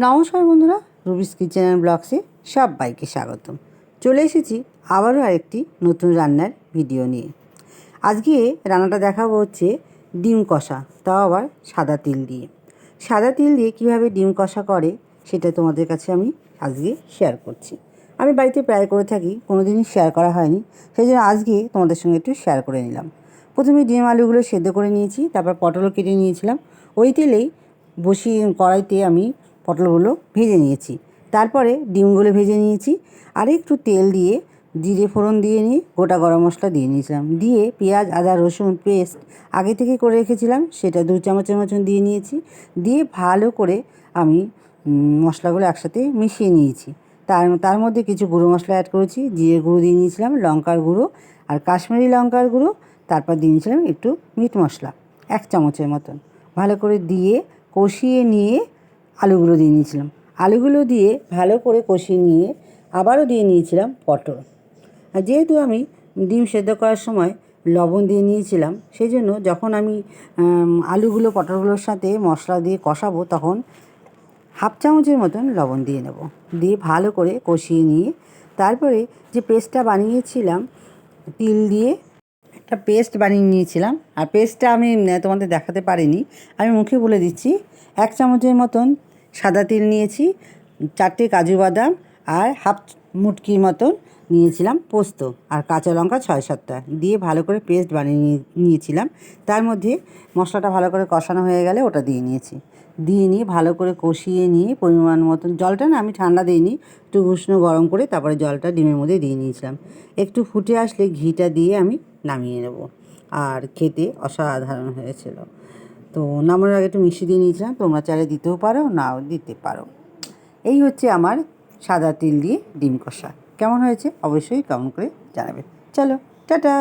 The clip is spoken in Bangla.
নমস্কার বন্ধুরা, রুবিস কিচেন অ্যান্ড ব্লগসে সবাইকে স্বাগতম। চলে এসেছি আবারও আরেকটি নতুন রান্নার ভিডিও নিয়ে। আজকে রান্নাটা দেখাবো হচ্ছে ডিম কষা, তাও আবার সাদা তিল দিয়ে। সাদা তিল দিয়ে কীভাবে ডিম কষা করে সেটা তোমাদের কাছে আমি আজকে শেয়ার করছি। আমি বাড়িতে প্রায় করে থাকি, কোনো দিনই শেয়ার করা হয়নি, সেই জন্য আজকে তোমাদের সঙ্গে একটু শেয়ার করে নিলাম। প্রথমে ডিম আলুগুলো সেদ্ধ করে নিয়েছি, তারপর পটলও কেটে নিয়েছিলাম। ওই তেলেই বসিয়ে কড়াইতে আমি পটলগুলো ভেজে নিয়েছি, তারপরে ডিমগুলো ভেজে নিয়েছি। আর একটু তেল দিয়ে জিরে ফোড়ন দিয়ে নিয়ে গোটা গরম মশলা দিয়ে নিয়েছিলাম, দিয়ে পেঁয়াজ আদা রসুন পেস্ট আগে থেকে করে রেখেছিলাম সেটা 2 চামচের মতন দিয়ে নিয়েছি। দিয়ে ভালো করে আমি মশলাগুলো একসাথে মিশিয়ে নিয়েছি। তার মধ্যে কিছু গুঁড়ো মশলা অ্যাড করেছি, জিরে গুঁড়ো দিয়ে নিয়েছিলাম, লঙ্কার গুঁড়ো আর কাশ্মীরি লঙ্কার গুঁড়ো, তারপর দিয়ে নিয়েছিলাম একটু মিট মশলা 1 চামচের মতন। ভালো করে দিয়ে কষিয়ে নিয়ে আলুগুলো দিয়ে নিয়েছিলাম। আলুগুলো দিয়ে ভালো করে কষিয়ে নিয়ে আবারও দিয়ে নিয়েছিলাম পটল। আর যেহেতু আমি ডিম সেদ্ধ করার সময় লবণ দিয়ে নিয়েছিলাম, সেই জন্য যখন আমি আলুগুলো পটলগুলোর সাথে মশলা দিয়ে কষাবো তখন 1/2 চামচের মতন লবণ দিয়ে নেব। দিয়ে ভালো করে কষিয়ে নিয়ে তারপরে যে পেস্টটা বানিয়েছিলাম তিল দিয়ে, একটা পেস্ট বানিয়ে নিয়েছিলাম। আর পেস্টটা আমি তোমাদের দেখাতে পারিনি, আমি মুখে বলে দিচ্ছি। 1 চামচের মতন সাদা তিল নিয়েছি, 4টে কাজু বাদাম আর হাফ মুটকির মতন নিয়েছিলাম পোস্ত, আর কাঁচা লঙ্কা 6-7টা দিয়ে ভালো করে পেস্ট বানিয়ে নিয়েছিলাম। তার মধ্যে মশলাটা ভালো করে কষানো হয়ে গেলে ওটা দিয়ে নিয়েছি। দিয়ে নিয়ে ভালো করে কষিয়ে নিয়ে পরিমাণ মতন জলটা আমি ঠান্ডা দিইনি, একটু উষ্ণ গরম করে তারপরে জলটা ডিমের মধ্যে দিয়ে নিয়েছিলাম। একটু ফুটে আসলে ঘিটা দিয়ে আমি নামিয়ে নেব। আর খেতে অসাধারণ হয়েছিল। তো নামানোর আগে একটু মিষ্টি দিয়ে নিয়েছিলাম, তোমরা চাইলে দিতেও পারো, নাও দিতে পারো। এই হচ্ছে আমার সাদা তিল দিয়ে ডিম কষা। কেমন হয়েছে অবশ্যই কমেন্ট করে জানাবে। চলো টাটা।